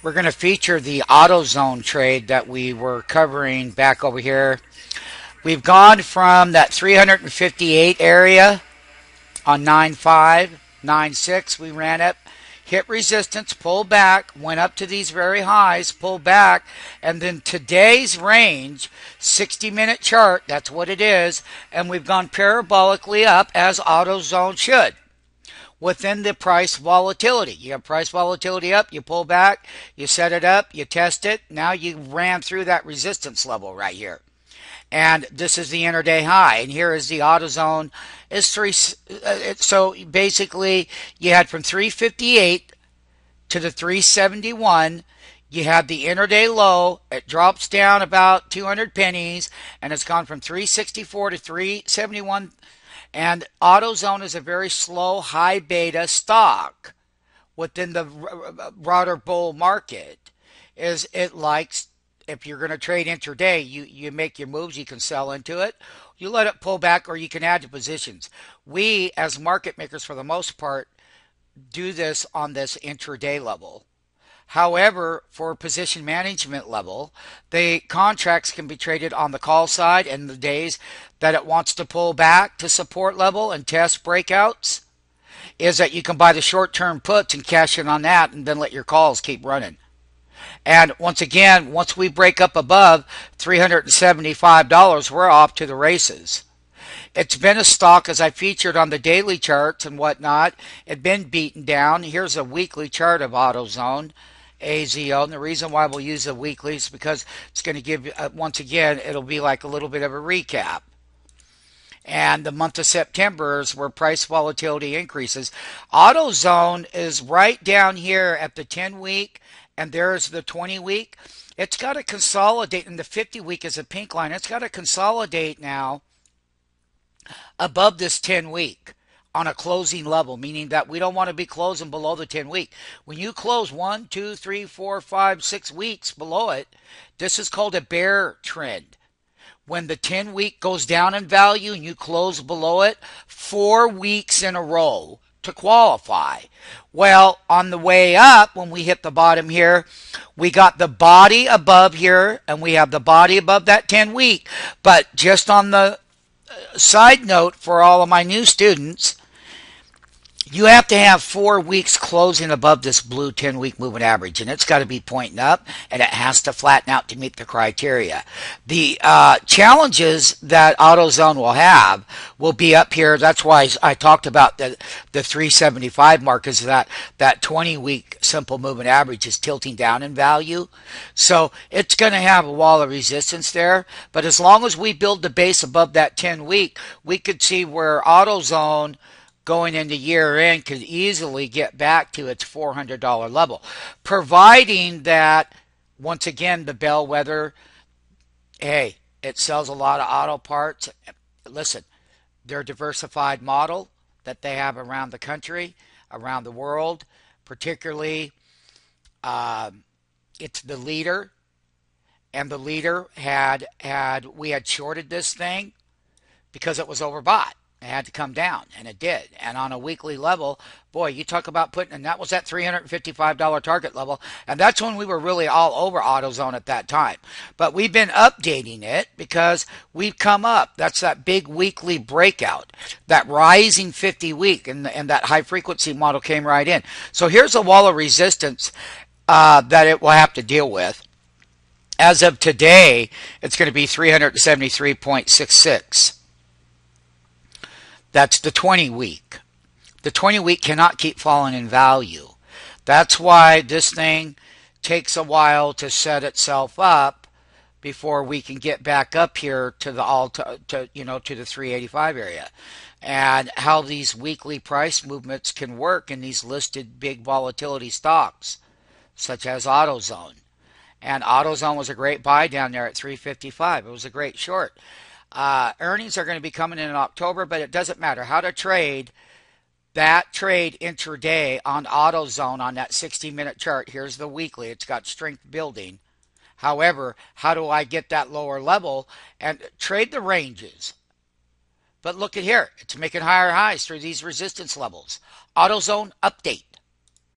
We're going to feature the AutoZone trade that we were covering back over here. We've gone from that 358 area on 9.5, 9.6. We ran up, hit resistance, pulled back, went up to these very highs, pulled back, and then today's range, 60-minute chart, that's what it is, and we've gone parabolically up as AutoZone should. Within the price volatility. You have price volatility up, you pull back, you set it up, you test it. Now you ran through that resistance level right here. And this is the intraday high. And here is the AutoZone. So basically, you had from 358 to the 371. You had the intraday low. It drops down about 200 pennies. And it's gone from 364 to 371. And AutoZone is a very slow, high beta stock within the broader bull market. Is it likes, if you're going to trade intraday, you make your moves, you can sell into it, you let it pull back, or you can add to positions. We, as market makers, for the most part, do this on this intraday level. However, for position management level, the contracts can be traded on the call side, and the days that it wants to pull back to support level and test breakouts is that you can buy the short-term puts and cash in on that and then let your calls keep running. And once again, once we break up above $375, we're off to the races. It's been a stock, as I featured on the daily charts and whatnot, it's been beaten down. Here's a weekly chart of AutoZone, AZO, and the reason why we'll use the weekly is because it's going to give, once again, it'll be like a little bit of a recap. And the month of September is where price volatility increases. AutoZone is right down here at the 10-week, and there's the 20-week. It's got to consolidate, and the 50-week is a pink line. It's got to consolidate now above this 10-week on a closing level, meaning that we don't want to be closing below the 10-week. When you close 1, 2, 3, 4, 5, 6 weeks below it, this is called a bear trend. When the 10-week goes down in value and you close below it 4 weeks in a row to qualify. Well, on the way up, when we hit the bottom here, we got the body above here, and we have the body above that 10-week. But just on the side note for all of my new students, you have to have 4 weeks closing above this blue 10-week moving average, and it's got to be pointing up, and it has to flatten out to meet the criteria. The challenges that AutoZone will have will be up here. That's why I talked about the 375 mark, is that 20-week simple moving average is tilting down in value. So it's going to have a wall of resistance there, but as long as we build the base above that 10-week, we could see where AutoZone going into year end could easily get back to its $400 level, providing that, once again, the bellwether, hey, it sells a lot of auto parts. Listen, their diversified model that they have around the country, around the world, particularly it's the leader, and the leader we had shorted this thing because it was overbought. It had to come down, and it did. And on a weekly level, boy, you talk about putting, and that was that $355 target level, and that's when we were really all over AutoZone at that time. But we've been updating it because we've come up. That's that big weekly breakout, that rising 50-week, and that high-frequency model came right in. So here's a wall of resistance that it will have to deal with. As of today, it's going to be 373.66. That's the 20-week. The 20-week cannot keep falling in value. That's why this thing takes a while to set itself up before we can get back up here to the to the 385 area. And how these weekly price movements can work in these listed big volatility stocks, such as AutoZone. And AutoZone was a great buy down there at 355. It was a great short. Earnings are going to be coming in October, but it doesn't matter how to trade. That trade intraday on AutoZone on that 60-minute chart. Here's the weekly. It's got strength building. However, how do I get that lower level and trade the ranges? But look at here. It's making higher highs through these resistance levels. AutoZone update.